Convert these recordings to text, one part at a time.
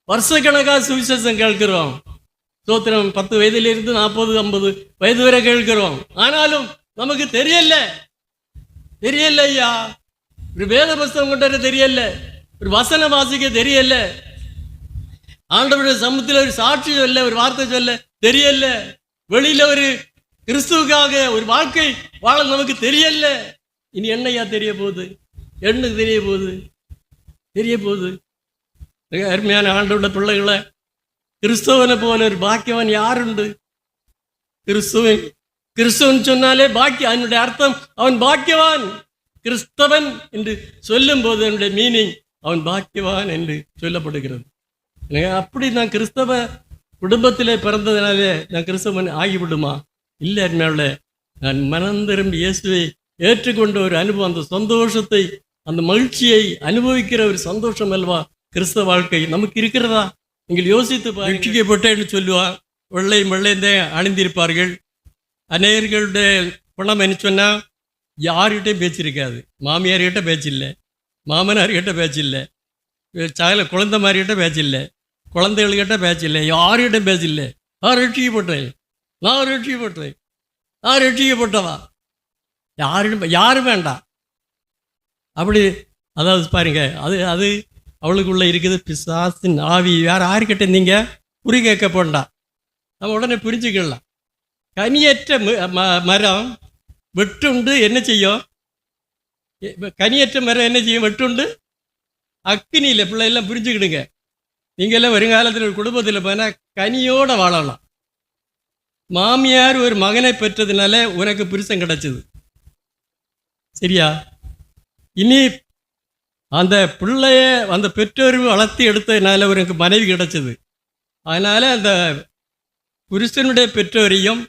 வருஷக்கணக்காக சுவிசேஷம் கேட்கிறோம். ஸ்தோத்திரம். 10 வயதிலிருந்து 40, 50 வயது வரை கேட்கிறோம். ஆனாலும் நமக்கு தெரியல ஐயா. ஒரு வேத புஸ்தகம் கொண்டு வர தெரியல, ஒரு வசனம் வாசிக்க தெரியல, ஆண்டவருடைய சமூகத்தில் ஒரு சாட்சி சொல்ல, ஒரு வார்த்தை சொல்ல தெரியல, வெளியில ஒரு கிறிஸ்துவுக்காக ஒரு வாழ்க்கை வாழ நமக்கு தெரியல. இனி என்னையா தெரிய போகுது? என்ன தெரிய போகுது? அருமையான ஆண்டவருடைய பிள்ளைகளை, கிறிஸ்தவனை போல ஒரு பாக்கியவன் யாருண்டு? கிறிஸ்தவன் சொன்னாலே பாக்கியம். அதனுடைய அர்த்தம் அவன் பாக்கியவான். கிறிஸ்தவன் என்று சொல்லும் போது என்னுடைய மீனிங் அவன் பாக்கியவான் என்று சொல்லப்படுகிறது. அப்படி நான் கிறிஸ்தவ குடும்பத்திலே பிறந்ததுனாலே நான் கிறிஸ்தவன் ஆகிவிடுமா? இல்லை அருமையாளே, நான் மனம் திரும்பி இயேசுவை ஏற்றுக்கொண்ட ஒரு அனுபவம், அந்த சந்தோஷத்தை, அந்த மகிழ்ச்சியை அனுபவிக்கிற ஒரு சந்தோஷம் அல்லவா கிறிஸ்தவ வாழ்க்கை நமக்கு இருக்கிறதா? நீங்கள் யோசித்து ரட்சிக்கப்பட்டேன்னு சொல்லுவான். வெள்ளையும் அணிந்திருப்பார்கள். அநேகர்களுடைய பணம் என்ன சொன்னால் யார்கிட்டையும் பேச்சிருக்காது. மாமியார்கிட்ட பேச்சில்லை, மாமனார்கிட்ட பேச்சில்லை, குழந்தை மாதிரிகிட்ட பேச்சில்லை, குழந்தைகள்கிட்ட பேச்சில்லை, யார்கிட்டையும் பேச்சில்லை. நான் ரட்சிக்கப்பட்டவா யாரும் வேண்டாம். அப்படி அதாவது பாருங்க, அது அவளுக்குள்ளே இருக்குது பிசாசின் ஆவி. யாருக்கிட்ட நீங்கள் குறி கேட்க போண்டா, நம்ம உடனே புரிஞ்சுக்கலாம். கனியற்ற மரம் வெட்டுண்டு என்ன செய்யும்? கனியற்ற மரம் என்ன செய்யும்? வெட்டுண்டு அக்கினியில். பிள்ளையெல்லாம் புரிஞ்சுக்கிடுங்க. நீங்கள்லாம் வருங்காலத்தில் ஒரு குடும்பத்தில் போனால் கனியோடு வாழலாம். மாமியார் ஒரு மகனை பெற்றதுனால உனக்கு புருஷன் கிடச்சிது, சரியா? இனி அந்த பிள்ளைய அந்த பெற்றோர் வளர்த்து எடுத்ததுனால உனக்கு மனைவி கிடச்சிது. அதனால் அந்த புருஷனுடைய பெற்றோரையும்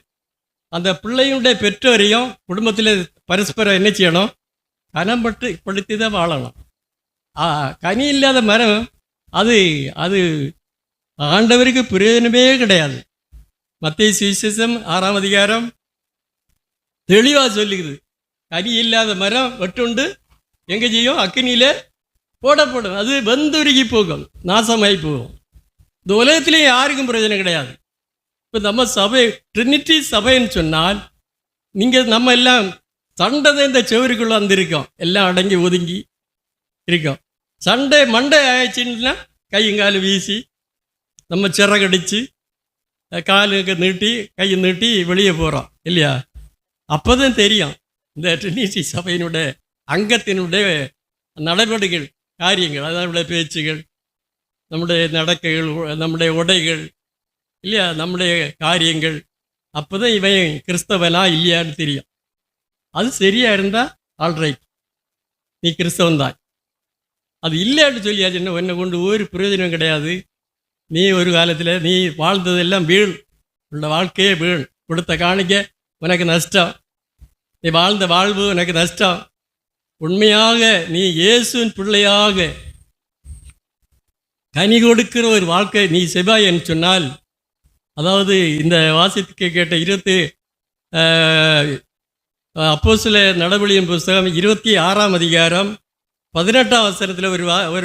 அந்த பிள்ளையுடைய பெற்றோரையும் குடும்பத்தில் பரஸ்பரம் என்ன செய்யணும்? படுத்தி தான் வாழணும். கனி இல்லாத மரம் அது அது ஆண்டவருக்கு பிரயோஜனமே கிடையாது. மத்தேயு சுவிசேஷம் 6ஆம் அதிகாரம் தெளிவாக சொல்லுகிறது. கனி இல்லாத மரம் வெட்டுண்டு எங்கே செய்யும்? அக்கினியில் போடப்படும். அது வெந்துருகி போகும், நாசமாகி போகும். இந்த உலகத்திலேயே யாருக்கும் பிரயோஜனம் கிடையாது. இப்போ நம்ம சபை ட்ரினிட்டி சபைன்னு சொன்னால், நீங்கள் நம்ம எல்லாம் சண்டை இந்த செவருக்குள்ளே வந்திருக்கோம், எல்லாம் அடங்கி ஒதுங்கி இருக்கோம். சண்டை மண்டை ஆயிடுச்சுன்னா கையங்கால் வீசி நம்ம சிறகடிச்சு காலுக்கு நீட்டி கையை நீட்டி வெளியே போகிறோம் இல்லையா? அப்போ தான் தெரியும் இந்த ட்ரினிட்டி சபையினுடைய அங்கத்தினுடைய நடவடிக்கைகள், காரியங்கள், அதனுடைய பேச்சுகள், நம்முடைய நடக்கைகள், நம்முடைய உடைகள் இல்லையா, நம்முடைய காரியங்கள். அப்போ தான் இவன் கிறிஸ்தவனா இல்லையான்னு தெரியும். அது சரியாக இருந்தால் ஆல்ரைட், நீ கிறிஸ்தவன் தான். அது இல்லைன்னு சொல்லியாச்சுன்னா என்னை கொண்டு ஒரு பிரயோஜனம் கிடையாது. நீ ஒரு காலத்தில் நீ வாழ்ந்ததெல்லாம் வீண், உள்ள வாழ்க்கையே வீண். கொடுத்த காணிக்க உனக்கு நஷ்டம், நீ வாழ்ந்த வாழ்வு உனக்கு நஷ்டம். உண்மையாக நீ இயேசுவின் பிள்ளையாக கனி கொடுக்கிற ஒரு வாழ்க்கை நீ செவ்வாயன்னு சொன்னால், அதாவது இந்த வாசித்துக்கு கேட்ட அப்போஸ்தலர் நடவடிக்கையின் புஸ்தகம் 26ஆம் அதிகாரம் 18ஆம் வசனத்தில் ஒரு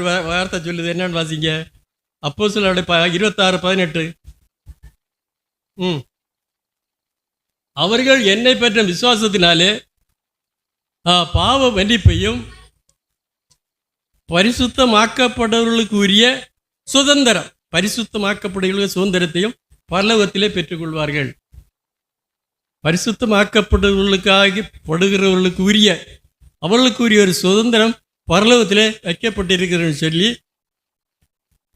வார்த்தை சொல்லுது. என்னன்னு வாசிங்க. அப்போஸ்தலர் 26:18. அவர்கள் என்னை பெற்ற விசுவாசத்தினாலே பாவ மன்னிப்பையும் பரிசுத்தமாக்கப்படுவர்களுக்கு உரிய சுதந்திரம், பரிசுத்தமாக்கப்படுகிற சுதந்திரத்தையும் பரலோகத்திலே பெற்றுக்கொள்வார்கள். பரிசுத்தமாக்கப்படுவர்களுக்கு உரிய அவர்களுக்கு உரிய ஒரு சுதந்திரம் பரலோகத்திலே வைக்கப்பட்டிருக்கிறது சொல்லி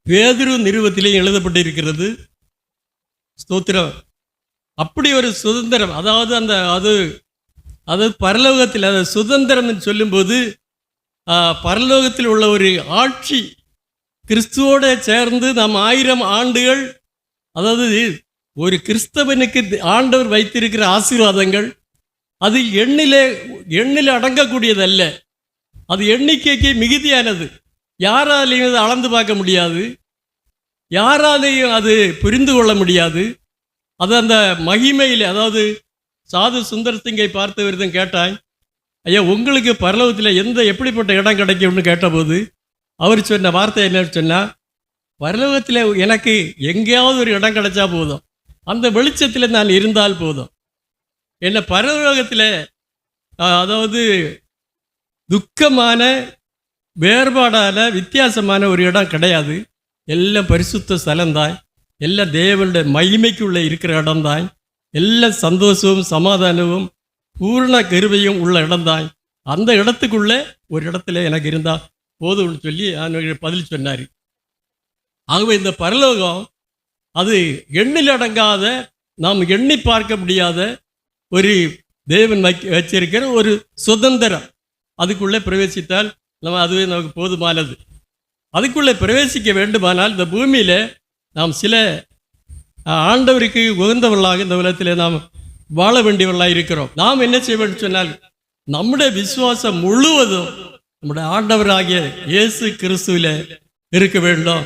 பேதுரு நிருபத்திலே எழுதப்பட்டிருக்கிறது. ஸ்தோத்திரம். அப்படி ஒரு சுதந்திரம், அதாவது அது பரலோகத்தில், அது சுதந்திரம் சொல்லும்போது பரலோகத்தில் உள்ள ஒரு ஆட்சி, கிறிஸ்துவோடு சேர்ந்து நாம் 1000 ஆண்டுகள், அதாவது ஒரு கிறிஸ்தவனுக்கு ஆண்டவர் வைத்திருக்கிற ஆசீர்வாதங்கள் அது எண்ணில் அடங்கக்கூடியதல்ல. அது எண்ணிக்கைக்கு மிகுதியானது. யாராலையும் அதை அளந்து பார்க்க முடியாது, யாராலையும் அது புரிந்து கொள்ள முடியாது. அது அந்த மகிமையில், அதாவது சாது சுந்தர் சிங்கை பார்த்த விருதம் கேட்டான், ஐயா உங்களுக்கு பரலோகத்தில் எப்படிப்பட்ட இடம் கிடைக்கும்னு கேட்டபோது அவர் சொன்ன வார்த்தை என்னன்னு சொன்னால், பரலோகத்தில் எனக்கு எங்கேயாவது ஒரு இடம் கிடைச்சா போதும், அந்த வெளிச்சத்தில் நான் இருந்தால் போதும். என்ன பரலோகத்தில் அதாவது துக்கமான வேறுபாடான வித்தியாசமான ஒரு இடம் கிடையாது. எல்லாம் பரிசுத்த ஸ்தலம்தான், எல்லாம் தேவனுடைய மகிமைக்குள்ளே இருக்கிற இடம்தான், எல்லாம் சந்தோஷமும் சமாதானமும் பூர்ண கிருபையும் உள்ள இடம்தான். அந்த இடத்துக்குள்ளே ஒரு இடத்துல எனக்கு இருந்தால் போதும்னு சொல்லி பதில் சொன்னார். ஆகவே இந்த பரலோகம் அது எண்ணில் அடங்காத, நாம் எண்ணி பார்க்க முடியாத ஒரு தேவன் வச்சிருக்கிற ஒரு சுதந்திரம். அதுக்குள்ளே பிரவேசித்தால் அதுவே நமக்கு போதுமானது. அதுக்குள்ளே பிரவேசிக்க வேண்டுமானால் இந்த பூமியில் நாம் சில ஆண்டவருக்கு உகந்தவர்களாக இந்த உலகத்தில் நாம் வாழ வேண்டியவர்களாக இருக்கிறோம். நாம் என்ன செய்ய வேண்டும் சொன்னால், நம்முடைய விசுவாசம் முழுவதும் நம்முடைய ஆண்டவராகிய இயேசு கிறிஸ்துவில் இருக்க வேண்டும்.